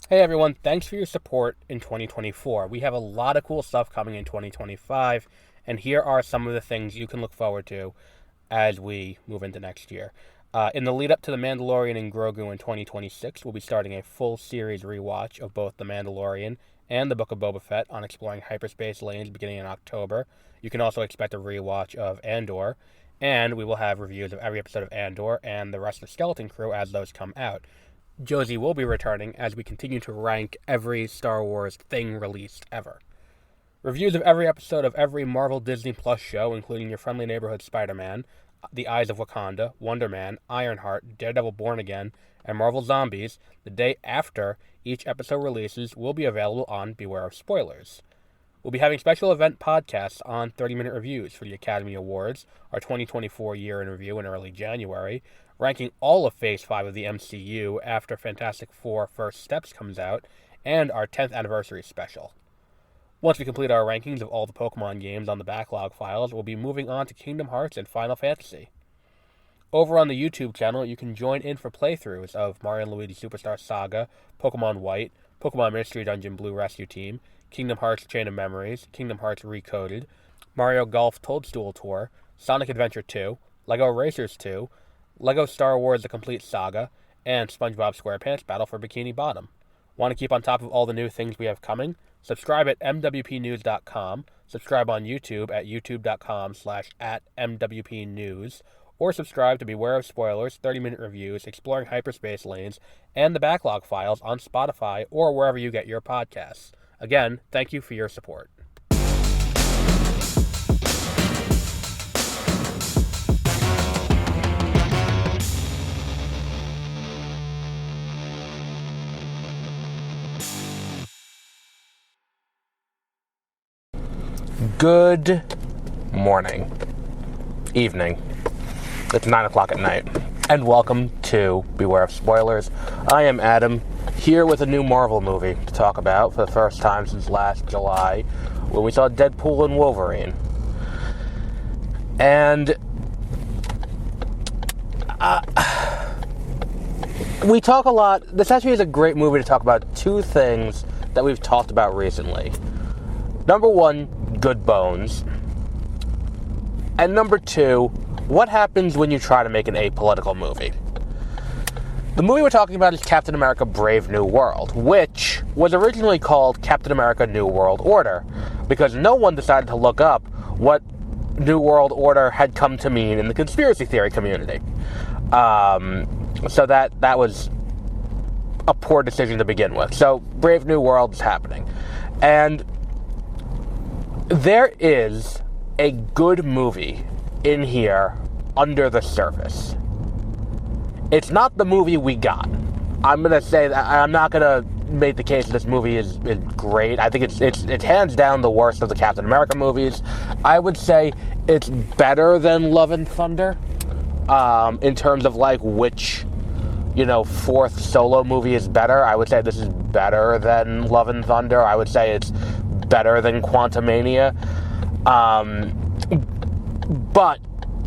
Hey everyone, thanks for your support in 2024. We have a lot of cool stuff coming in 2025, and here are some of the things you can look forward to as we move into next year. In the lead up to The Mandalorian and Grogu in 2026, we'll be starting a full series rewatch of both The Mandalorian and The Book of Boba Fett on exploring hyperspace lanes beginning in October. You can also expect a rewatch of Andor, and we will have reviews of every episode of Andor and the rest of the Skeleton Crew as those come out. Josie will be returning as we continue to rank every Star Wars thing released ever. Reviews of every episode of every Marvel Disney Plus show, including Your Friendly Neighborhood Spider-Man, The Eyes of Wakanda, Wonder Man, Ironheart, Daredevil Born Again, and Marvel Zombies, the day after each episode releases, will be available on Beware of Spoilers. We'll be having special event podcasts on 30-minute reviews for the Academy Awards, our 2024 year in review in early January, ranking all of Phase 5 of the MCU after Fantastic Four First Steps comes out, and our 10th anniversary special. Once we complete our rankings of all the Pokemon games on the backlog files, we'll be moving on to Kingdom Hearts and Final Fantasy. Over on the YouTube channel, you can join in for playthroughs of Mario & Luigi Superstar Saga, Pokemon White, Pokemon Mystery Dungeon Blue Rescue Team, Kingdom Hearts Chain of Memories, Kingdom Hearts Recoded, Mario Golf Toadstool Tour, Sonic Adventure 2, LEGO Racers 2, LEGO Star Wars The Complete Saga, and SpongeBob SquarePants Battle for Bikini Bottom. Want to keep on top of all the new things we have coming? Subscribe at mwpnews.com, subscribe on YouTube at youtube.com/@mwpnews, or subscribe to Beware of Spoilers, 30-minute reviews, exploring hyperspace lanes, and the backlog files on Spotify or wherever you get your podcasts. Again, thank you for your support. Good morning, evening. It's 9 o'clock at night, and welcome to Beware of Spoilers. I am Adam, here with a new Marvel movie to talk about for the first time since last July, when we saw Deadpool and Wolverine. And we talk a lot. This actually is a great movie to talk about two things that we've talked about recently. Number one, good bones. And number two, what happens when you try to make an apolitical movie? The movie we're talking about is Captain America Brave New World, which was originally called Captain America New World Order, because no one decided to look up what New World Order had come to mean in the conspiracy theory community. So that was a poor decision to begin with. So Brave New World is happening. And there is a good movie in here under the surface. It's not the movie we got. I'm going to say that I'm not going to make the case that this movie is great. I think it's hands down the worst of the Captain America movies. I would say it's better than Love and Thunder in terms of like which, fourth solo movie is better. I would say this is better than Love and Thunder. I would say it's better than Quantumania. But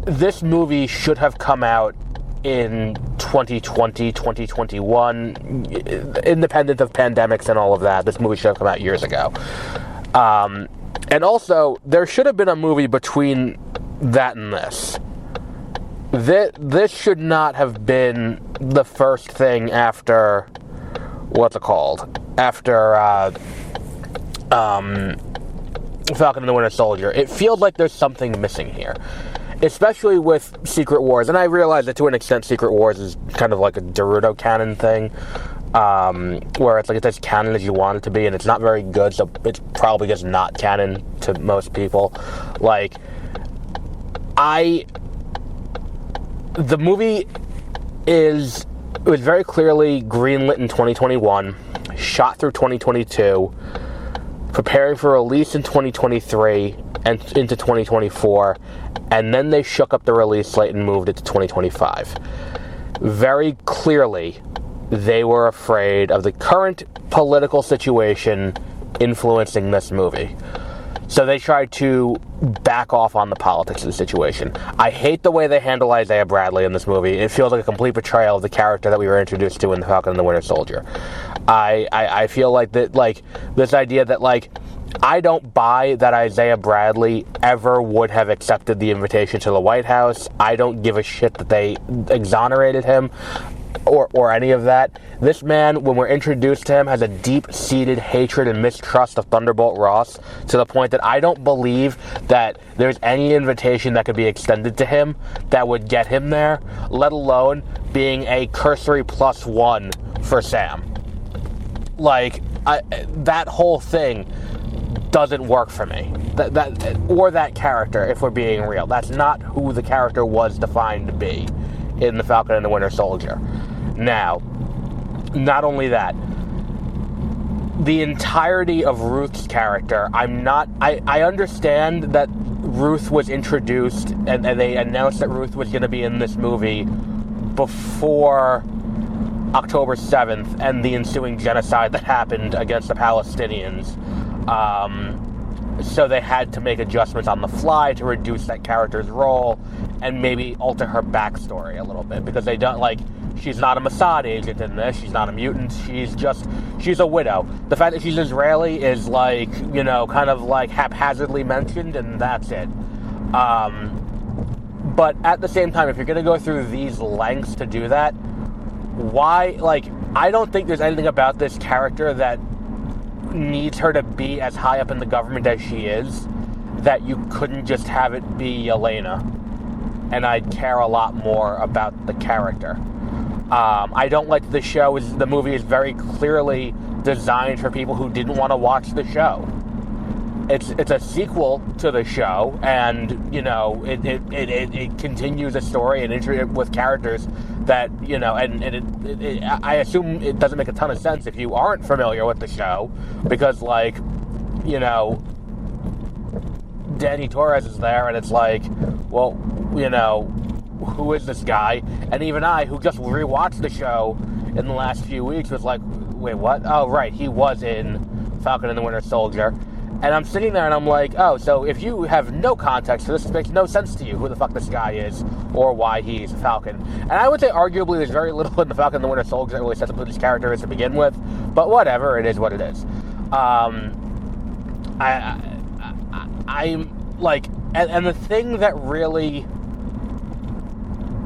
this movie should have come out in 2020, 2021, independent of pandemics and all of that. This movie should have come out years ago. And also, there should have been a movie between that and this. This should not have been the first thing after, what's it called? After, Falcon and the Winter Soldier. It feels like there's something missing here. Especially with Secret Wars. And I realize that to an extent Secret Wars is kind of like a Naruto canon thing. Where it's like it's as canon as you want it to be, and it's not very good, so it's probably just not canon to most people. Like, the movie was very clearly greenlit in 2021, shot through 2022, preparing for release in 2023 and into 2024, and then they shook up the release slate and moved it to 2025. Very clearly, they were afraid of the current political situation influencing this movie. So they tried to back off on the politics of the situation. I hate the way they handle Isaiah Bradley in this movie. It feels like a complete betrayal of the character that we were introduced to in The Falcon and the Winter Soldier. I feel like that, like, this idea that, like, I don't buy that Isaiah Bradley ever would have accepted the invitation to the White House. I don't give a shit that they exonerated him or any of that. This man, when we're introduced to him, has a deep-seated hatred and mistrust of Thunderbolt Ross to the point that I don't believe that there's any invitation that could be extended to him that would get him there, let alone being a cursory +1 for Sam. Like, that whole thing doesn't work for me. That character, if we're being real. That's not who the character was defined to be in The Falcon and the Winter Soldier. Now, not only that, the entirety of Ruth's character, I understand that Ruth was introduced and they announced that Ruth was going to be in this movie before October 7th and the ensuing genocide that happened against the Palestinians. So they had to make adjustments on the fly to reduce that character's role and maybe alter her backstory a little bit, because they don't, like, she's not a Mossad agent in this, she's not a mutant, she's a widow. The fact that she's Israeli is, like, you know, kind of like haphazardly mentioned, and that's it. But at the same time, if you're going to go through these lengths to do that, why, like, I don't think there's anything about this character that needs her to be as high up in the government as she is, that you couldn't just have it be Yelena, and I'd care a lot more about the character. I don't like the movie is very clearly designed for people who didn't want to watch the show. It's a sequel to the show, and, you know, it continues a story and with characters that, you know, and I assume it doesn't make a ton of sense if you aren't familiar with the show, because, like, you know, Danny Torres is there, and it's like, well, you know, who is this guy? And even I, who just rewatched the show in the last few weeks, was like, wait, what? Oh, right, he was in Falcon and the Winter Soldier. And I'm sitting there and I'm like, oh, so if you have no context for this, it makes no sense to you who the fuck this guy is or why he's a Falcon. And I would say arguably there's very little in the Falcon and the Winter Soldier that really sets up who this character is to begin with. But whatever, it is what it is. I'm like, and the thing that really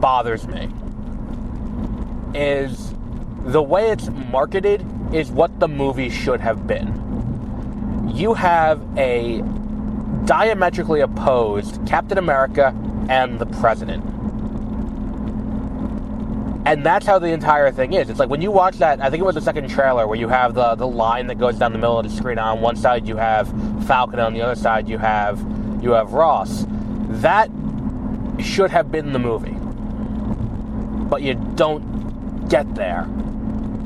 bothers me is the way it's marketed is what the movie should have been. You have a diametrically opposed Captain America and the President. And that's how the entire thing is. It's like when you watch that, I think it was the second trailer, where you have the line that goes down the middle of the screen. On one side you have Falcon, on the other side you have Ross. That should have been the movie. But you don't get there.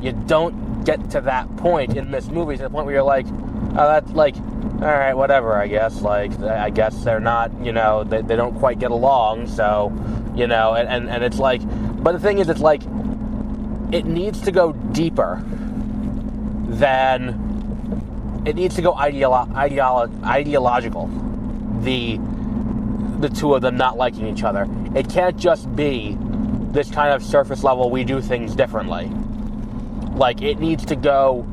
You don't get to that point in this movie, to the point where you're like, oh, that's like, all right, whatever, I guess. Like, I guess they're not, you know, they don't quite get along, so, you know, and it's like, but the thing is, it's like, it needs to go deeper than, it needs to go ideological, the two of them not liking each other. It can't just be this kind of surface level, we do things differently. Like, it needs to go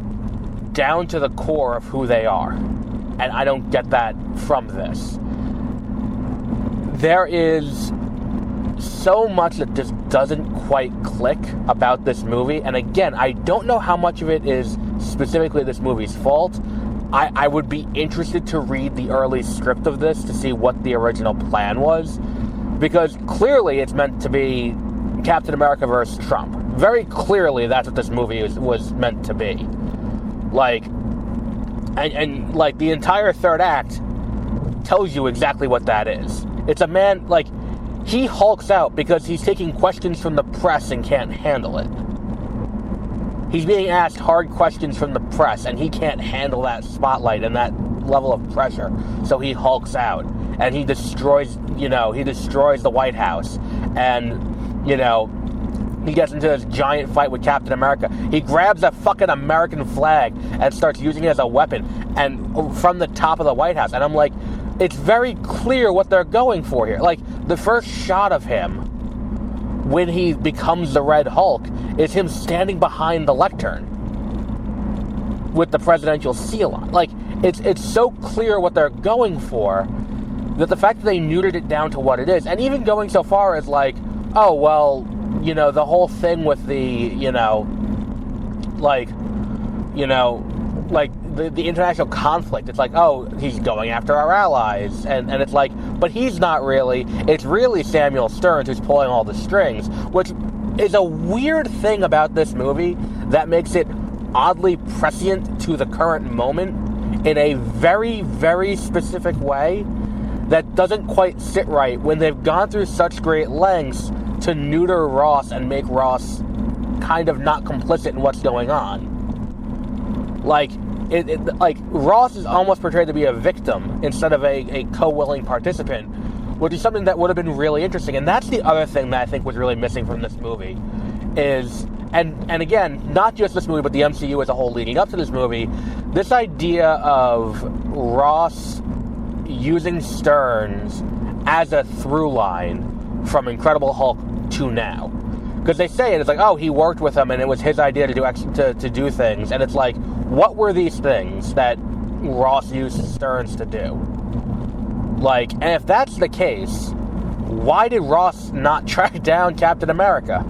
down to the core of who they are. And I don't get that from this. There is so much that just doesn't quite click about this movie. And again, I don't know how much of it is specifically this movie's fault. I would be interested to read the early script of this to see what the original plan was. Because clearly it's meant to be Captain America versus Trump. Very clearly that's what this movie was meant to be. Like, and like, the entire third act tells you exactly what that is. It's a man, like, he hulks out because he's taking questions from the press and can't handle it. He's being asked hard questions from the press, and he can't handle that spotlight and that level of pressure, so he hulks out. And he destroys the White House. And, you know, he gets into this giant fight with Captain America. He grabs a fucking American flag and starts using it as a weapon, and from the top of the White House. And I'm like, it's very clear what they're going for here. Like, the first shot of him when he becomes the Red Hulk is him standing behind the lectern with the presidential seal on. Like, it's so clear what they're going for that the fact that they neutered it down to what it is, and even going so far as like, oh, well, you know, the whole thing with the, the international conflict, it's like, oh, he's going after our allies, and it's like, but he's not really. It's really Samuel Stearns who's pulling all the strings, which is a weird thing about this movie that makes it oddly prescient to the current moment in a very, very specific way that doesn't quite sit right when they've gone through such great lengths to neuter Ross and make Ross kind of not complicit in what's going on. Like, like Ross is almost portrayed to be a victim instead of a co-willing participant, which is something that would have been really interesting. And that's the other thing that I think was really missing from this movie is, and again, not just this movie, but the MCU as a whole leading up to this movie, this idea of Ross using Stearns as a through line from Incredible Hulk to now. Because they say it, it's like, oh, he worked with him and it was his idea to do things. And it's like, what were these things that Ross used Stearns to do? Like, and if that's the case, why did Ross not track down Captain America?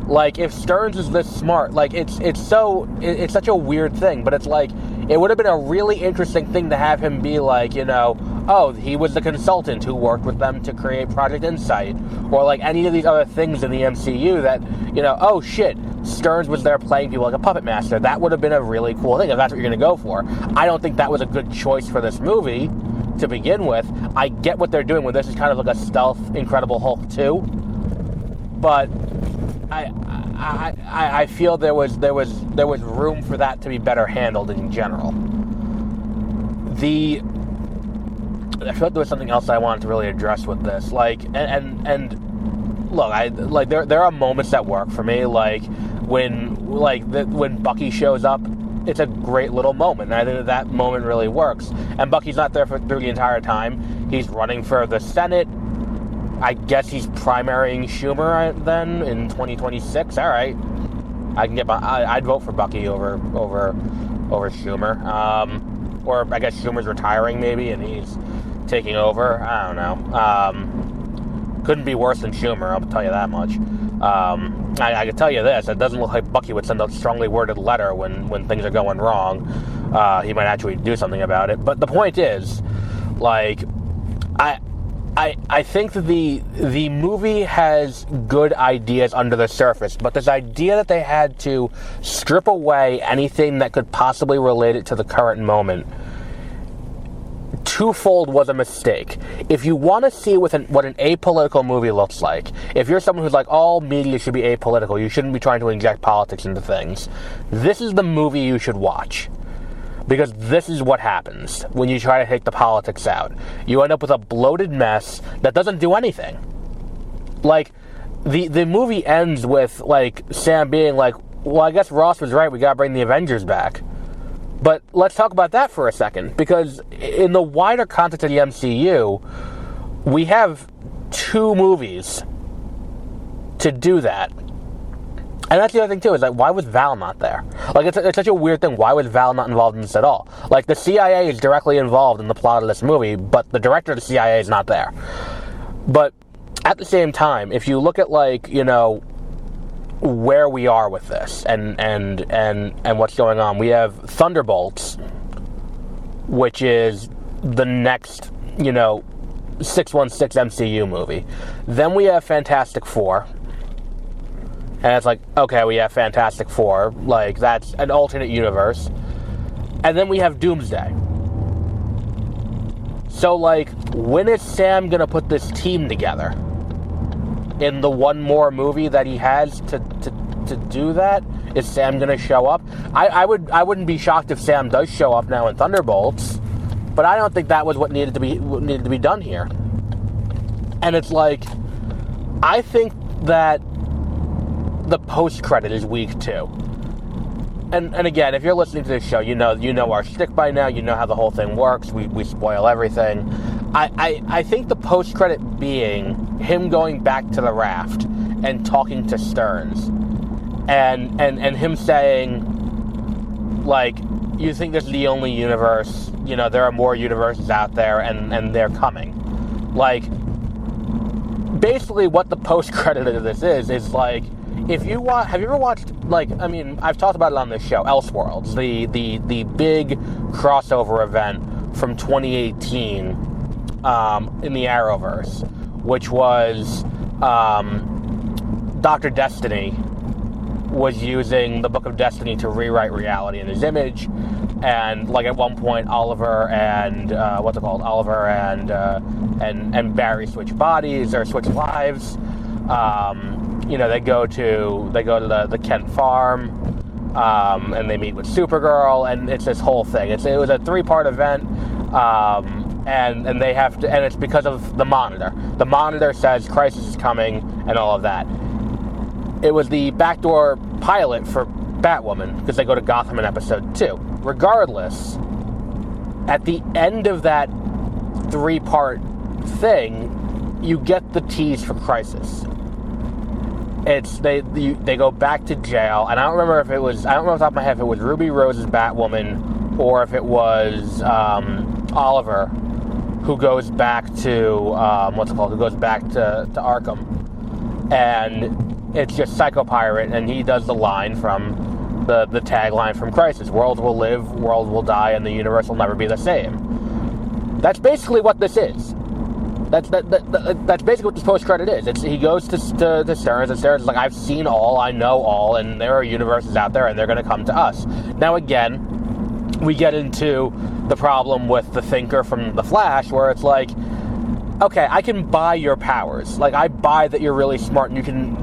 Like, if Stearns is this smart, like, it's such a weird thing, but it's like, it would have been a really interesting thing to have him be like, oh, he was the consultant who worked with them to create Project Insight, or like any of these other things in the MCU that, oh shit, Stearns was there playing people like a puppet master. That would have been a really cool thing if that's what you're going to go for. I don't think that was a good choice for this movie to begin with. I get what they're doing with this. It's kind of like a stealth Incredible Hulk 2, but I feel there was room for that to be better handled in general. I feel like there was something else I wanted to really address with this. Like, and look, there are moments that work for me. Like when Bucky shows up, it's a great little moment, and I think that moment really works. And Bucky's not there through the entire time. He's running for the Senate. I guess he's primarying Schumer then in 2026. All right, I'd vote for Bucky over Schumer. Or I guess Schumer's retiring maybe, and he's taking over. I don't know. Couldn't be worse than Schumer, I'll tell you that much. I can tell you this: it doesn't look like Bucky would send a strongly worded letter when things are going wrong. He might actually do something about it. But the point is, like, I think that the movie has good ideas under the surface, but this idea that they had to strip away anything that could possibly relate it to the current moment, twofold was a mistake. If you want to see what an apolitical movie looks like, if you're someone who's like, all media should be apolitical, you shouldn't be trying to inject politics into things, this is the movie you should watch. Because this is what happens when you try to take the politics out. You end up with a bloated mess that doesn't do anything. Like, the movie ends with, like, Sam being like, well, I guess Ross was right, we gotta bring the Avengers back. But let's talk about that for a second, because in the wider context of the MCU, we have 2 movies to do that. And that's the other thing, too, is like, why was Val not there? Like, it's such a weird thing. Why was Val not involved in this at all? Like, the CIA is directly involved in the plot of this movie, but the director of the CIA is not there. But at the same time, if you look at, like, where we are with this and what's going on, we have Thunderbolts, which is the next, 616 MCU movie. Then we have Fantastic Four. And it's like, okay, we have Fantastic Four. Like, that's an alternate universe. And then we have Doomsday. So, like, when is Sam going to put this team together? In the one more movie that he has to do that? Is Sam going to show up? I wouldn't be shocked if Sam does show up now in Thunderbolts. But I don't think that was what needed to be done here. And it's like, I think that the post-credit is weak too. And again, if you're listening to this show, you know our shtick by now. You know how the whole thing works. We spoil everything. I think the post-credit being him going back to the raft and talking to Stearns, and him saying, like, you think this is the only universe? There are more universes out there, and they're coming. Like, basically, what the post-credit of this is like. Have you ever watched, I've talked about it on this show, Elseworlds, the big crossover event from 2018 in the Arrowverse, which was Dr. Destiny was using the Book of Destiny to rewrite reality in his image, and at one point Oliver and Barry switch bodies or switch lives. They go to the Kent farm, and they meet with Supergirl, and it's this whole thing. It was a 3-part event, and they have to, and it's because of the Monitor. The Monitor says Crisis is coming, and all of that. It was the backdoor pilot for Batwoman, because they go to Gotham in episode 2. Regardless, at the end of that 3-part thing, you get the tease for Crisis. It's they go back to jail, and I don't remember off the top of my head if it was Ruby Rose's Batwoman or if it was Oliver who goes back to Arkham, and it's just Psycho Pirate, and he does the line from the tagline from Crisis: "Worlds will live, worlds will die, and the universe will never be the same." That's basically what this is. That's basically what this post-credit is. He goes to Stearns, and Stearns is like, I've seen all, I know all, and there are universes out there, and they're going to come to us. Now, again, we get into the problem with the Thinker from The Flash, where it's like, okay, I can buy your powers. Like, I buy that you're really smart, and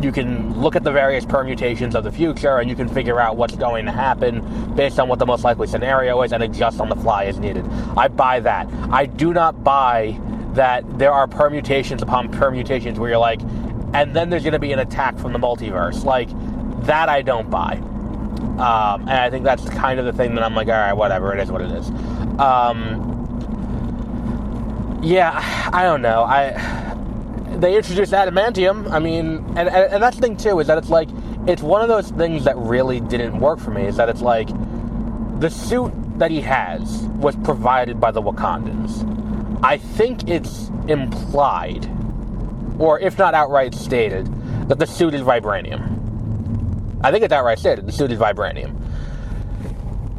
you can look at the various permutations of the future, and you can figure out what's going to happen based on what the most likely scenario is, and adjust on the fly as needed. I buy that. I do not buy that there are permutations upon permutations where you're like, and then there's going to be an attack from the multiverse. Like, that I don't buy. And I think that's kind of the thing that I'm like, all right, whatever, it is what it is. Yeah, I don't know. They introduced adamantium. I mean, and that's the thing too, is that it's like, it's one of those things that really didn't work for me, is that it's like, the suit that he has was provided by the Wakandans. I think it's implied, or if not outright stated, that the suit is vibranium. I think it's outright stated, the suit is vibranium.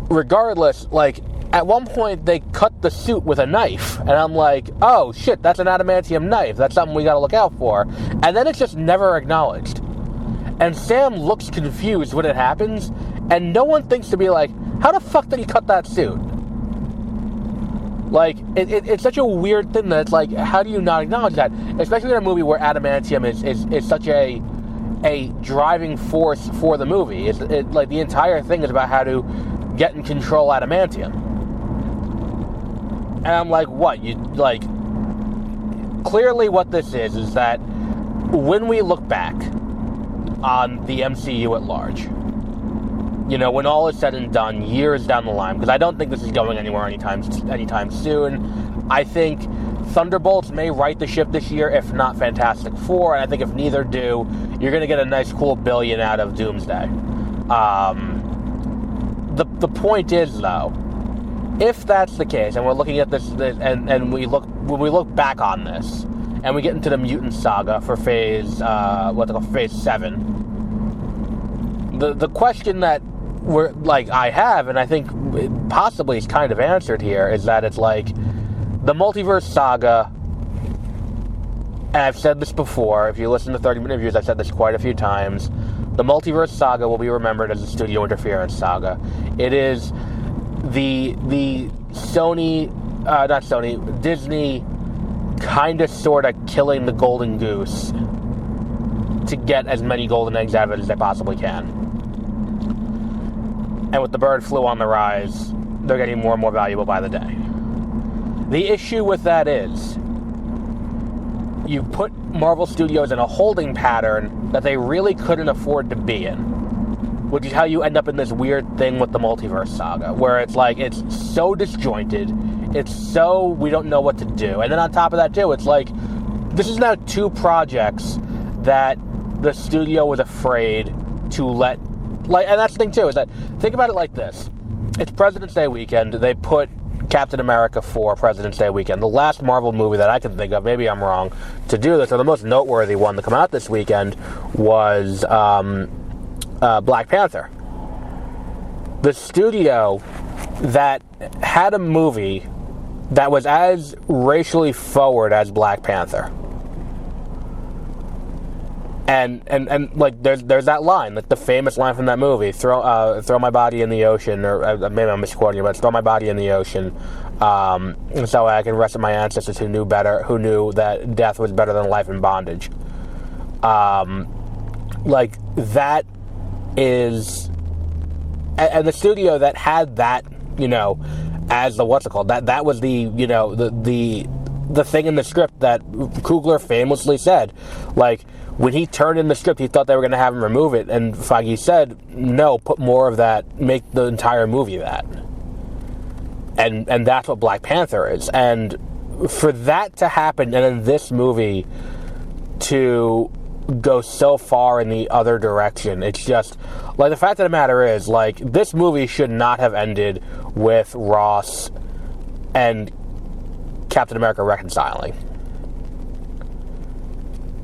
Regardless, like, at one point they cut the suit with a knife, and I'm like, oh shit, that's an adamantium knife, that's something we gotta look out for. And then it's just never acknowledged. And Sam looks confused when it happens, and no one thinks to be like, how the fuck did he cut that suit? Like, it's such a weird thing that it's like, how do you not acknowledge that? Especially in a movie where adamantium is such a driving force for the movie. Like, the entire thing is about how to get and control adamantium. And I'm like, what? Clearly what this is that when we look back on the MCU at large, when all is said and done, years down the line, because I don't think this is going anywhere anytime soon. I think Thunderbolts may right the ship this year, if not Fantastic Four, and I think if neither do, you're going to get a nice cool $1 billion out of Doomsday. The point is, though, if that's the case, and we're looking at this, and when we look back on this, and we get into the mutant saga for phase 7, the question that I have, and I think it possibly is kind of answered here, is that it's like, the multiverse saga, and I've said this before, if you listen to 30-minute reviews, I've said this quite a few times, the multiverse saga will be remembered as the studio interference saga. It is the Disney kind of sort of killing the golden goose to get as many golden eggs out of it as they possibly can. And with the bird flu on the rise, they're getting more and more valuable by the day. The issue with that is, you put Marvel Studios in a holding pattern that they really couldn't afford to be in. Which is how you end up in this weird thing with the multiverse saga, where it's like, it's so disjointed, it's so, we don't know what to do. And then on top of that too, it's like, this is now 2 projects that the studio was afraid to let, like, and that's the thing too, is that, think about it like this. It's President's Day weekend, they put Captain America 4 President's Day weekend. The last Marvel movie that I can think of, maybe I'm wrong, to do this, or the most noteworthy one to come out this weekend was Black Panther. The studio that had a movie that was as racially forward as Black Panther. And like there's that line, like the famous line from that movie, throw my body in the ocean, or maybe I'm misquoting it, but throw my body in the ocean, so I can rest with my ancestors who knew that death was better than life in bondage. Like that is, and the studio that had that, you know, as the that was the, you know, the thing in the script that Coogler famously said, like, when he turned in the script, he thought they were going to have him remove it, and Feige said, no, put more of that, make the entire movie that. And that's what Black Panther is. And for that to happen, and then this movie to go so far in the other direction, it's just, like, the fact of the matter is, like, this movie should not have ended with Ross and Captain America reconciling.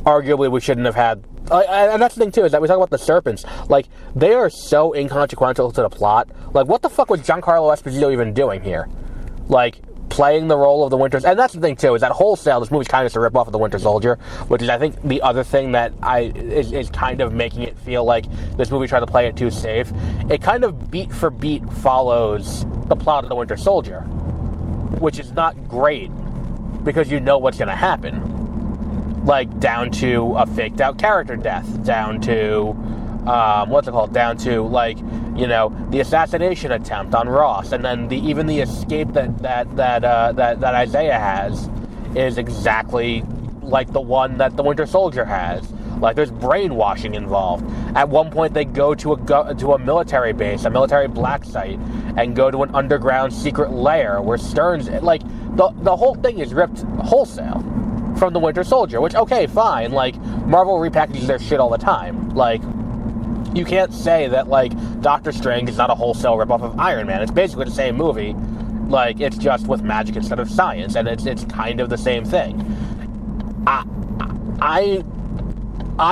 Arguably, we shouldn't have had, and that's the thing too, is that we talk about the serpents, like, they are so inconsequential to the plot. Like, what the fuck was Giancarlo Esposito even doing here? Like, playing the role of the Winter, and that's the thing too, is that wholesale, this movie's kind of just a rip-off of the Winter Soldier, which is, I think, the other thing that is kind of making it feel like this movie tried to play it too safe. It kind of beat for beat follows the plot of the Winter Soldier, which is not great, because you know what's going to happen. Like, down to a faked out character death, down to, down to, like, you know, the assassination attempt on Ross, and then even the escape that Isaiah has is exactly like the one that the Winter Soldier has. Like, there's brainwashing involved. At one point, they go to a military base, a military black site, and go to an underground secret lair where Stern's, like, the whole thing is ripped wholesale from the Winter Soldier, which, okay, fine, like, Marvel repackages their shit all the time. Like, you can't say that, like, Doctor Strange is not a wholesale ripoff of Iron Man. It's basically the same movie, like, it's just with magic instead of science, and it's kind of the same thing. I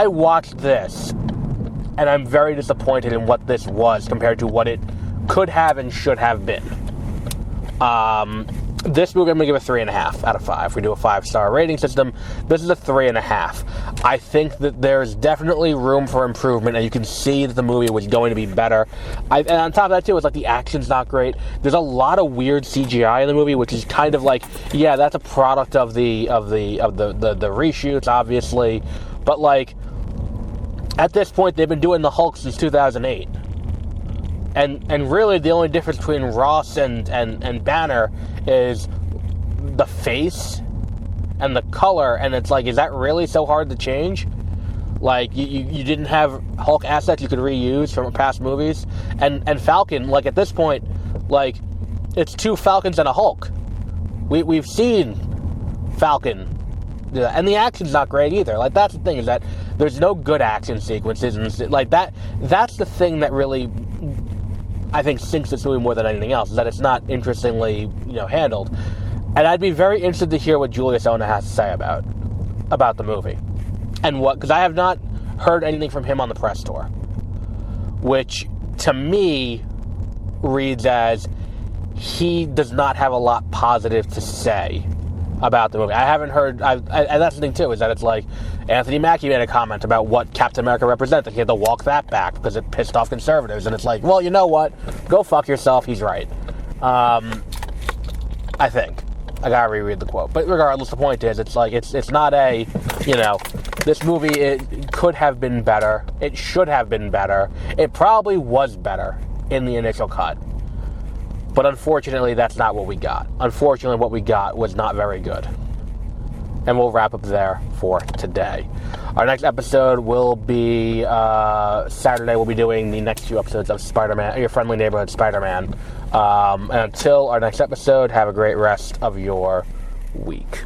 watched this, and I'm very disappointed in what this was compared to what it could have and should have been. This movie I'm going to give a 3.5 out of 5. We do a 5-star rating system. This is a 3.5. I think that there's definitely room for improvement, and you can see that the movie was going to be better. And on top of that, too, it's like the action's not great. There's a lot of weird CGI in the movie, which is kind of like, yeah, that's a product of the reshoots, obviously. But, like, at this point, they've been doing the Hulk since 2008. And really, the only difference between Ross and Banner is the face and the color, and it's like, is that really so hard to change? Like, you didn't have Hulk assets you could reuse from past movies, and Falcon, like, at this point, like, it's 2 Falcons and a Hulk. We've seen Falcon do that, and the action's not great either. Like, that's the thing, is that there's no good action sequences, and like that's the thing that really, I think, sinks this movie more than anything else, is that it's not interestingly, you know, handled. And I'd be very interested to hear what Julius Onah has to say about the movie. And because I have not heard anything from him on the press tour, which to me reads as he does not have a lot positive to say about the movie. I haven't heard, and that's the thing too, is that it's like, Anthony Mackie made a comment about what Captain America represented. He had to walk that back because it pissed off conservatives, and it's like, well, you know what? Go fuck yourself, he's right. I think. I gotta reread the quote. But regardless, the point is, it's like, it's not a, you know, this movie, it could have been better. It should have been better. It probably was better in the initial cut. But unfortunately, that's not what we got. Unfortunately, what we got was not very good. and we'll wrap up there for today. Our next episode will be Saturday. We'll be doing the next 2 episodes of Spider-Man, Your Friendly Neighborhood Spider-Man. And until our next episode, have a great rest of your week.